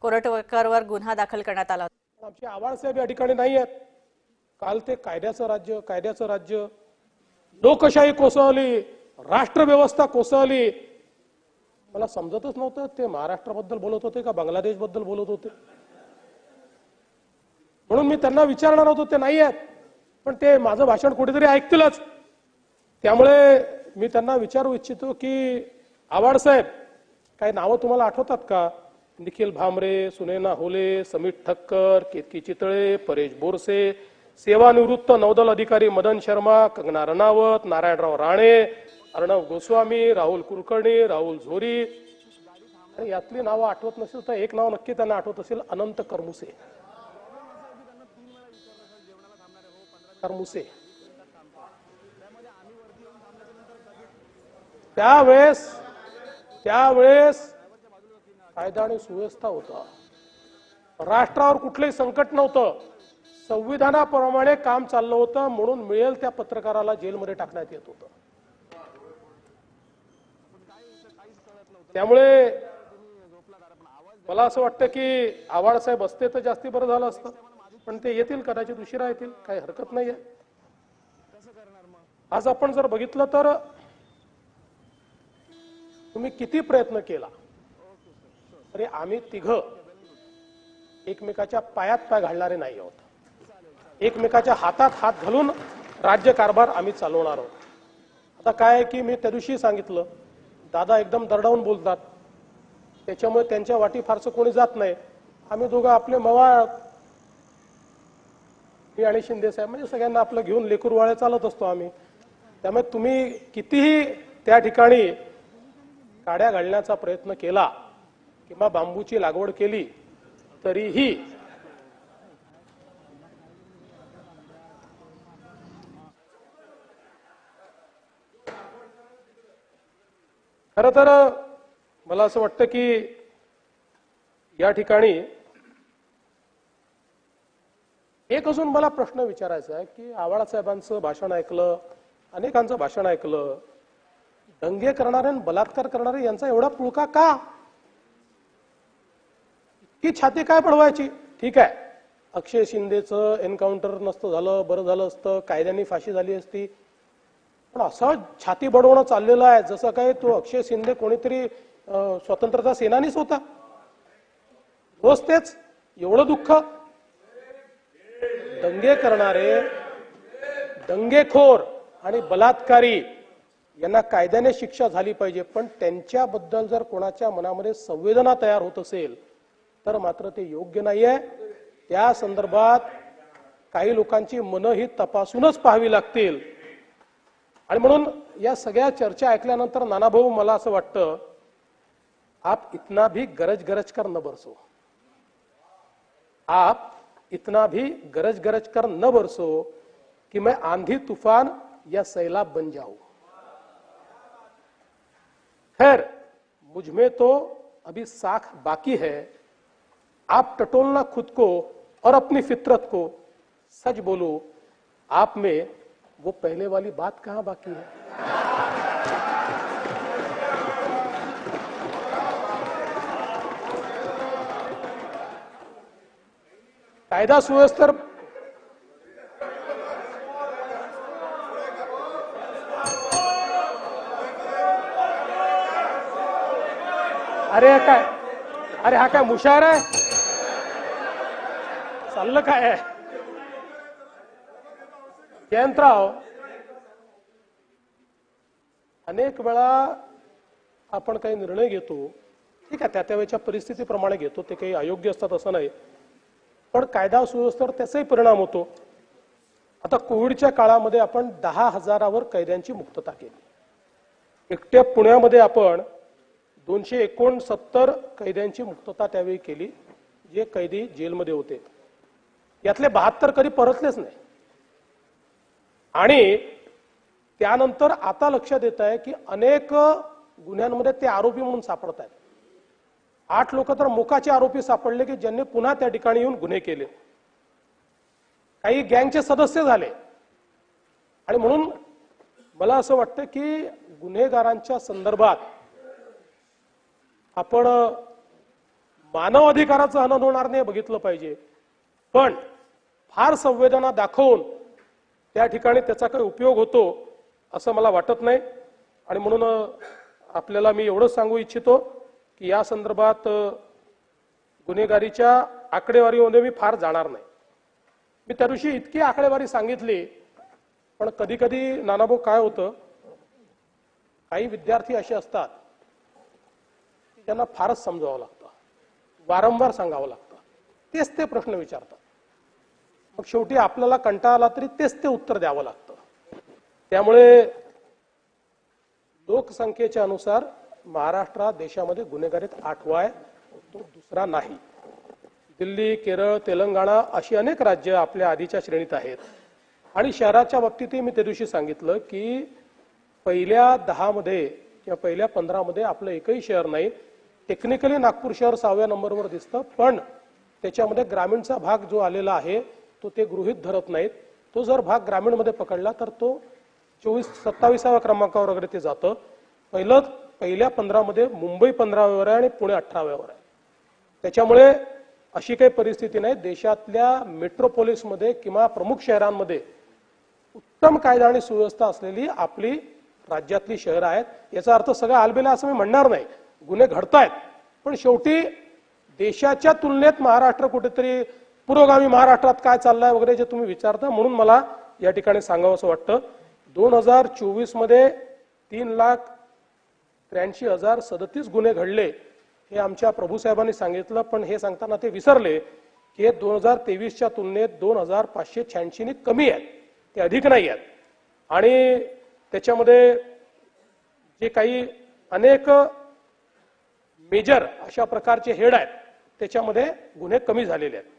कोरटकरवर गुन्हा दाखल करण्यात आला होता। आमचे आवाळसाहेब या ठिकाणी नाही आहेत। काल ते कायद्याचं राज्य लोकशाही कोसळली, राष्ट्रव्यवस्था कोसळली। मला समजतच नव्हतं ते महाराष्ट्राबद्दल बोलत होते का बांगलादेशबद्दल बोलत होते। म्हणून मी त्यांना विचारणार होतो, ते नाही आहेत, पण ते माझं भाषण कुठेतरी ऐकतीलच। त्यामुळे मी त्यांना विचारू इच्छितो की आवाळसाहेब काही नावं तुम्हाला आठवतात का? निखिल भामरे, सुनैना होले, समीर ठक्कर, केतकी चितळे, परेश बोरसे, सेवानिवृत्त नौदल अधिकारी मदन शर्मा, कंगना रनावत, नारायणराव राणे, अर्णव गोस्वामी, राहुल कुलकर्णी, राहुल झोरी। आणि यातली नावं आठवत नसेल तर एक नाव नक्की त्यांना आठवत असेल, अनंत करमुसे। त्यावेळेस कायदा आणि सुव्यवस्था होता, राष्ट्रावर कुठलंही संकट नव्हतं, संविधानाप्रमाणे काम चाललं होतं। म्हणून मिळेल त्या पत्रकाराला जेलमध्ये टाकण्यात येत होतं। त्यामुळे मला असं वाटतं की आवाळसाहेब असते तर जास्ती बरं झालं असतं, पण ते येतील, कदाचित उशिरा येतील, काही हरकत नाहीये। आज आपण जर बघितलं तर तुम्ही किती प्रयत्न केला तरी आम्ही तिघं एकमेकाच्या पायात पाय घालणारे नाही आहोत। एकमेकाच्या हातात हात घालून राज्यकारभार आम्ही चालवणार आहोत। आता काय आहे की मी त्या दिवशी सांगितलं, दादा एकदम दरडावून बोलतात, त्याच्यामुळे त्यांच्या वाटी फारसं कोणी जात नाही। आम्ही दोघं आपले मवाळ, मी आणि शिंदे साहेब, म्हणजे सगळ्यांना आपलं घेऊन लेकरवाळे चालत असतो आम्ही। त्यामुळे तुम्ही कितीही त्या ठिकाणी काड्या घालण्याचा प्रयत्न केला किंवा बांबूची लागवड केली तरीही खरं तर मला असं वाटतं की या ठिकाणी एक अजून मला प्रश्न विचारायचा आहे की आवाळसाहेबांचं भाषण ऐकलं, अनेकांचं भाषण ऐकलं, दंगे करणारे आणि बलात्कार करणारे यांचा एवढा पुळका का? की छाती काय पडवायची? ठीक आहे, अक्षय शिंदेचं एन्काउंटर नसतं झालं, बरं झालं असतं, कायद्याने फाशी झाली असती, पण असं छाती बडवणं चाललेलं आहे जसं काय तो अक्षय शिंदे कोणीतरी स्वतंत्रता सेनानीच होता। रोज तेच, एवढं दुःख। दंगे करणारे, दंगेखोर आणि बलात्कारी यांना कायद्याने शिक्षा झाली पाहिजे, पण त्यांच्याबद्दल जर कोणाच्या मनामध्ये संवेदना तयार होत असेल तर मात्र ते योग्य नाहीये। त्या संदर्भात काही लोकांची मनं ही तपासूनच पाहावी लागतील। आणि म्हणून या सगळ्या चर्चा ऐकल्यानंतर नानाभाऊ मला असं वाटतं, आप इतना भी गरज कर न बरसो, आप इतना भी गरज कर न बरसो कि मैं आंधी तूफान या सैलाब बन जाऊं। खैर मुझमें तो अभी साख बाकी है, आप टटोलना खुद को और अपनी फितरत को, सच बोलो आप में वो पहले वाली बात कहां बाकी है? कायदा सुव्यवस्था अरे हा काय मुशायर आहे? चाललं काय आहे? जयंतराव, अनेक वेळा आपण काही निर्णय घेतो, ठीक आहे, त्या वेळच्या परिस्थितीप्रमाणे घेतो, ते काही अयोग्य असतात असं नाही, पण कायदा सुव्यवस्थेवर त्याचाही परिणाम होतो। आता कोविडच्या काळामध्ये आपण 10,000वर कैद्यांची मुक्तता केली। एकट्या पुण्यामध्ये आपण 269 कैद्यांची मुक्तता त्यावेळी केली, जे कैदी जेलमध्ये होते। यातले 72 कधी परतलेच नाही। आणि त्यानंतर आता लक्षात येत आहे की अनेक गुन्ह्यांमध्ये ते आरोपी म्हणून सापडत आहेत। 8 लोक तर मोकाचे आरोपी सापडले की ज्यांनी पुन्हा त्या ठिकाणी येऊन गुन्हे केले, काही गँगचे सदस्य झाले। आणि म्हणून मला असं वाटतं की गुन्हेगारांच्या संदर्भात आपण मानव अधिकाराचं हनन होणार नाही बघितलं पाहिजे, पण फार संवेदना दाखवून त्या ठिकाणी त्याचा काही उपयोग होतो असं मला वाटत नाही. आणि म्हणून आपल्याला मी एवढंच सांगू इच्छितो की या संदर्भात गुन्हेगारीच्या आकडेवारीमध्ये मी फार जाणार नाही. मी त्या दिवशी इतकी आकडेवारी सांगितली, पण कधी कधी नानाभाऊ काय होतं, काही विद्यार्थी असे असतात की ज्यांना फारच समजावं लागतं, वारंवार सांगावं लागतं, तेच ते प्रश्न विचारतात. मग शेवटी आपल्याला कंटाळा आला तरी तेच ते उत्तर द्यावं लागतं. त्यामुळे लोकसंख्येच्या अनुसार महाराष्ट्र देशामध्ये गुन्हेगारीत 8वा आहे, तो दुसरा नाही. दिल्ली, केरळ, तेलंगणा अशी अनेक राज्य आपल्या आधीच्या श्रेणीत आहेत. आणि शहराच्या बाबतीतही मी त्या दिवशी सांगितलं की पहिल्या 10 मध्ये किंवा पहिल्या 15 मध्ये आपलं एकही शहर नाही. टेक्निकली नागपूर शहर 6व्या नंबरवर दिसतं, पण त्याच्यामध्ये ग्रामीणचा भाग जो आलेला आहे तो ते गृहीत धरत नाहीत. तो जर भाग ग्रामीणमध्ये पकडला तर तो 27व्या क्रमांकावर वगैरे ते जातं. पहिल्या 15 मध्ये मुंबई 15व्यावर आहे आणि पुणे 18व्यावर आहे. त्याच्यामुळे अशी काही परिस्थिती नाही. देशातल्या मेट्रोपोलिसमध्ये किंवा प्रमुख शहरांमध्ये उत्तम कायदा आणि सुव्यवस्था असलेली आपली राज्यातली शहरं आहेत. याचा अर्थ सगळं आलबेला असं मी म्हणणार नाही, गुन्हे घडतायत, पण शेवटी देशाच्या तुलनेत महाराष्ट्र कुठेतरी पुरोगामी, महाराष्ट्रात काय चाललंय वगैरे जे तुम्ही विचारता, म्हणून मला या ठिकाणी सांगावं असं वाटतं. 2024 मध्ये 3,83,037 गुन्हे घडले हे आमच्या प्रभूसाहेबांनी सांगितलं, पण हे सांगताना ते विसरले की 2023च्या तुलनेत 2,586 कमी आहेत, ते अधिक नाही आहेत. आणि त्याच्यामध्ये जे काही अनेक मेजर अशा प्रकारचे हेड आहेत त्याच्यामध्ये गुन्हे कमी झालेले आहेत.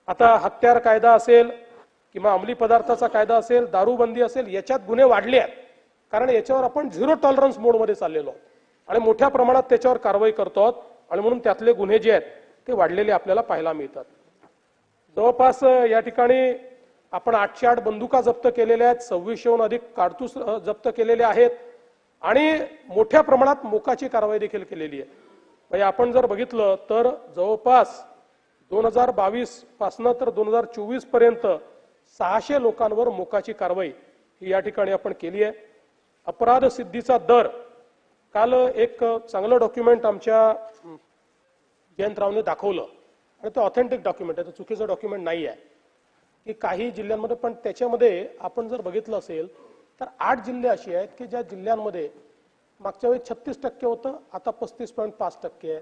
आता हत्यार कायदा असेल किंवा अंमली पदार्थाचा कायदा असेल, दारूबंदी असेल, याच्यात गुन्हे वाढले आहेत, कारण याच्यावर आपण 0 टॉलरन्स मोडमध्ये चाललेलो आहोत आणि मोठ्या प्रमाणात त्याच्यावर कारवाई करतो आहोत. आणि म्हणून त्यातले गुन्हे जे आहेत ते वाढलेले आपल्याला पाहायला मिळतात. जवळपास या ठिकाणी आपण 808 बंदुका जप्त केलेल्या आहेत, 2600हून अधिक कारतूस जप्त केलेले आहेत आणि मोठ्या प्रमाणात मोकाची कारवाई देखील केलेली आहे. म्हणजे आपण जर बघितलं तर जवळपास 2022 पासून तर 2024 पर्यंत 600 लोकांवर मोकाची कारवाई ही या ठिकाणी आपण केली आहे. अपराध सिद्धीचा दर, काल एक चांगलं डॉक्युमेंट आमच्या जयंतरावने दाखवलं आणि तो ऑथेंटिक डॉक्युमेंट आहे, तो चुकीचं डॉक्युमेंट नाही आहे, की काही जिल्ह्यांमध्ये, पण त्याच्यामध्ये आपण जर बघितलं असेल तर 8 जिल्हे असे आहेत की ज्या जिल्ह्यांमध्ये मागच्या वेळी 36% होतं, आता 35.5% आहे,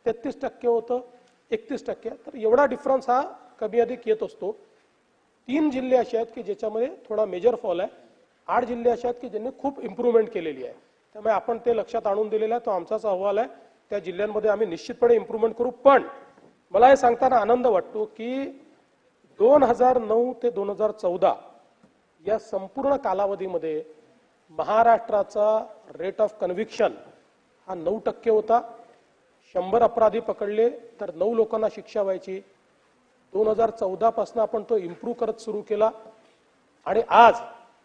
33% होतं, 31%. तर एवढा डिफरन्स हा कमी अधिक येत असतो. 3 जिल्हे असे आहेत की ज्याच्यामध्ये थोडा मेजर फॉल आहे. 8 जिल्हे असे आहेत की ज्यांनी खूप इम्प्रूव्हमेंट केलेली आहे. त्यामुळे आपण ते लक्षात आणून दिलेला आहे, तो आमचाच अहवाल आहे. त्या जिल्ह्यांमध्ये आम्ही निश्चितपणे इम्प्रूव्हमेंट करू. पण मला हे सांगताना आनंद वाटतो की 2009 ते 2014 या संपूर्ण कालावधीमध्ये महाराष्ट्राचा रेट ऑफ कन्व्हिक्शन हा 9% होता. 100 अपराधी पकडले तर 9 लोकांना शिक्षा व्हायची. 2014 पासून आपण तो इम्प्रूव्ह करत सुरू केला आणि आज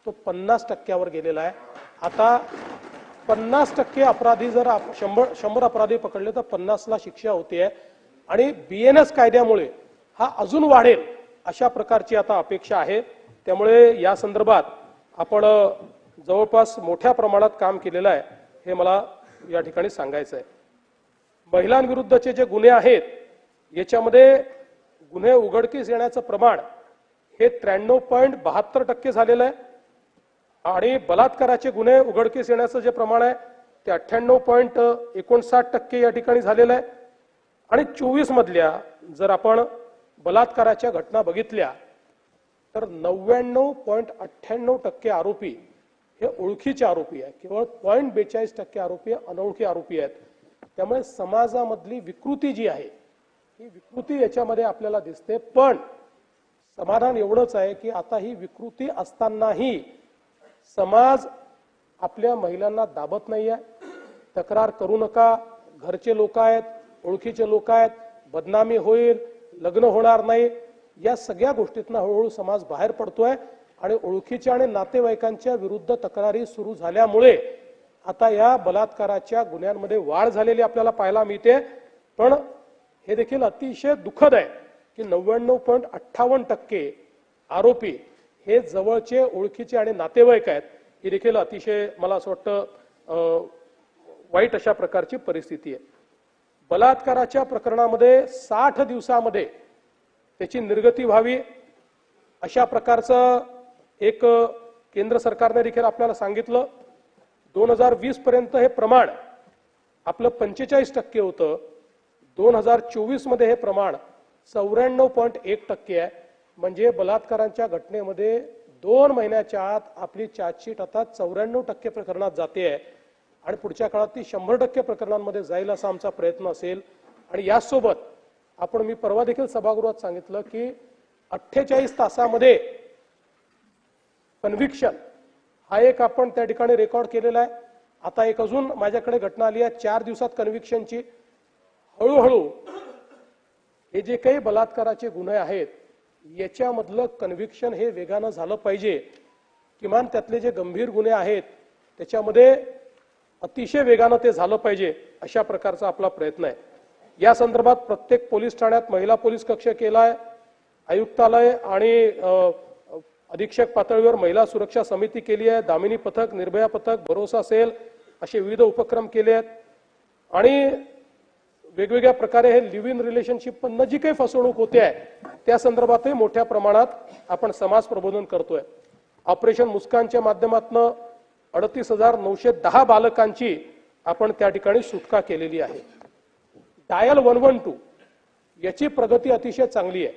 तो 50%वर गेलेला आहे. आता 50% अपराधी जर 100 अपराधी पकडले तर 50ला शिक्षा होते आणि BNS कायद्यामुळे हा अजून वाढेल अशा प्रकारची आता अपेक्षा आहे. त्यामुळे या संदर्भात आपण जवळपास मोठ्या प्रमाणात काम केलेलं आहे, हे मला या ठिकाणी सांगायचं आहे. महिलांविरुद्धचे जे गुन्हे आहेत याच्यामध्ये गुन्हे उघडकीस येण्याचं प्रमाण हे 93.72% झालेलं आहे आणि बलात्काराचे गुन्हे उघडकीस येण्याचं जे प्रमाण आहे ते 98.59% या ठिकाणी झालेलं आहे. आणि 24 मधल्या जर आपण बलात्काराच्या घटना बघितल्या तर 99.98% आरोपी हे ओळखीचे आरोपी आहेत. केवळ 0.42% आरोपी अनोळखी आरोपी आहेत. त्यामुळे समाजामधली विकृती जी आहे ही विकृती याच्यामध्ये आपल्याला दिसते. पण समाधान एवढंच आहे की आता ही विकृती असतानाही समाज आपल्या महिलांना दाबत नाहीये. तक्रार करू नका, घरचे लोक आहेत, ओळखीचे लोक आहेत, बदनामी होईल, लग्न होणार नाही, या सगळ्या गोष्टीतनं हळूहळू समाज बाहेर पडतोय आणि ओळखीच्या आणि नातेवाईकांच्या विरुद्ध तक्रारी सुरू झाल्यामुळे आता या बलात्काराच्या गुन्ह्यांमध्ये वाढ झालेली आपल्याला पाहायला मिळते. पण हे देखील अतिशय दुःखद आहे की 99.58% आरोपी हे जवळचे ओळखीचे आणि नातेवाईक आहेत. ही देखील अतिशय मला असं वाटतं वाईट अशा प्रकारची परिस्थिती आहे. बलात्काराच्या प्रकरणामध्ये 60 दिवसामध्ये त्याची निर्गती व्हावी अशा प्रकारचं एक केंद्र सरकारने देखील आपल्याला सांगितलं. 2020 पर्यंत हे प्रमाण आपलं 45% होतं. 2024 मध्ये हे प्रमाण 94.1% आहे. म्हणजे बलात्कारांच्या घटनेमध्ये 2 महिन्याच्या आत आपली चार्जशीट आता 94% प्रकरणात जाते आहे आणि पुढच्या काळात ती 100% प्रकरणांमध्ये जाईल असा आमचा प्रयत्न असेल. आणि यासोबत आपण मी परवा देखील सभागृहात सांगितलं की 48 तासामध्ये कन्व्हिक्शन हा एक आपण त्या ठिकाणी रेकॉर्ड केलेला आहे. आता एक अजून माझ्याकडे घटना आली आहे 4 दिवसात कन्व्हिक्शनची. हळूहळू हे जे काही बलात्काराचे गुन्हे आहेत याच्यामधलं कन्व्हिक्शन हे वेगानं झालं पाहिजे. किमान त्यातले जे गंभीर गुन्हे आहेत त्याच्यामध्ये अतिशय वेगानं ते झालं पाहिजे अशा प्रकारचा आपला प्रयत्न आहे. या संदर्भात प्रत्येक पोलीस ठाण्यात महिला पोलीस कक्ष केलाय. आयुक्तालय आणि अधीक्षक पातळीवर महिला सुरक्षा समिती केली आहे. दामिनी पथक, निर्भया पथक, भरोसा सेल असे विविध उपक्रम केले आहेत. आणि वेगवेगळ्या प्रकारे हे लिव्ह इन रिलेशनशिप मधनं जी काही फसवणूक होते आहे त्या संदर्भातही मोठ्या प्रमाणात आपण समाज प्रबोधन करतोय. ऑपरेशन मुस्कानच्या माध्यमातून 38,910 बालकांची आपण त्या ठिकाणी सुटका केलेली आहे. डायल 112 याची प्रगती अतिशय चांगली आहे.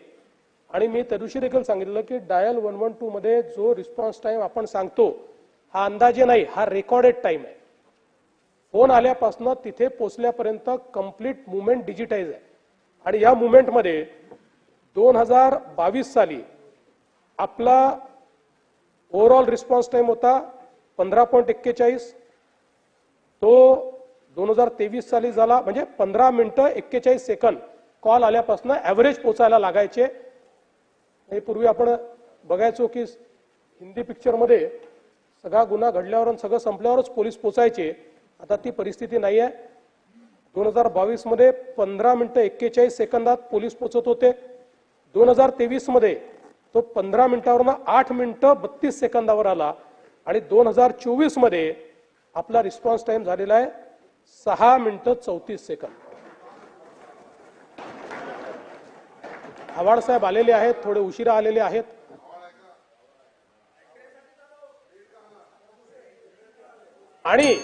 आणि मी त्या दिवशी देखील सांगितलं की डायल 112 मध्ये जो रिस्पॉन्स टाइम आपण सांगतो हा अंदाजे नाही, हा रेकॉर्डेड टाइम आहे. फोन आल्यापासून तिथे पोहोचल्यापर्यंत कंप्लीट मुवमेंट डिजिटाइज आहे. आणि या मुवमेंटमध्ये 2022 साली आपला ओव्हरऑल रिस्पॉन्स टाइम होता 15.41. तो 2023 साली झाला म्हणजे 15 मिनिटं 41 सेकंद कॉल आल्यापासून ऍव्हरेज पोचायला लागायचे. पूर्वी आपण बघायचो की हिंदी पिक्चर मध्ये सगळा गुन्हा घडल्यावर आणि सगळं संपल्यावरच पोलीस पोचायचे. आता ती परिस्थिती नाही आहे. 2022 मध्ये 15 मिनिटं 41 सेकंदात पोलीस पोचत होते. 2023 मध्ये तो 15 मिनिटावरून 8 मिनिटं 32 सेकंदावर आला. आणि 2024 मध्ये आपला रिस्पॉन्स टाइम झालेला आहे 6 मिनिटं 34 सेकंद. आव्हाड साहेब आलेले आहेत, थोडे उशिरा आलेले आहेत. आणि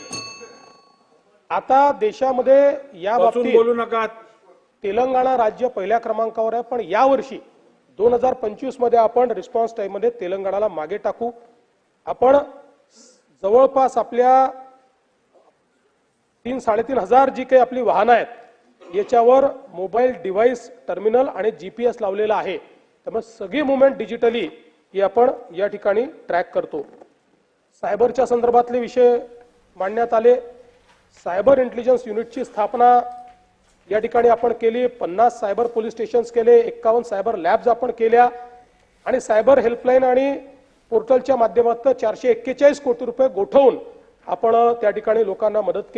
आता देशामध्ये या बाबतीत बोलू नका. तेलंगणा राज्य पहिल्या क्रमांकावर आहे. पण यावर्षी 2025 मध्ये आपण रिस्पॉन्स टाइम मध्ये तेलंगणाला मागे टाकू. आपण जवळपास आपल्या 3-3.5 हजार जी काही आपली वाहनं आहेत याच्यावर मोबाईल डिव्हाइस टर्मिनल आणि जीपीएस लावलेला आहे. त्यामुळे सगळी मुवमेंट डिजिटली ही आपण या ठिकाणी ट्रॅक करतो. सायबरच्या संदर्भातले विषय मांडण्यात आले. सायबर इंटेलिजन्स युनिटची स्थापना या ठिकाणी आपण केली. 50 सायबर पोलीस स्टेशन्स केले, 51 सायबर लॅब्स आपण केल्या आणि सायबर हेल्पलाईन आणि पोर्टलच्या माध्यमातून 441 कोटी रुपये गोठवून आपण त्या ठिकाणी लोकांना मदत केली.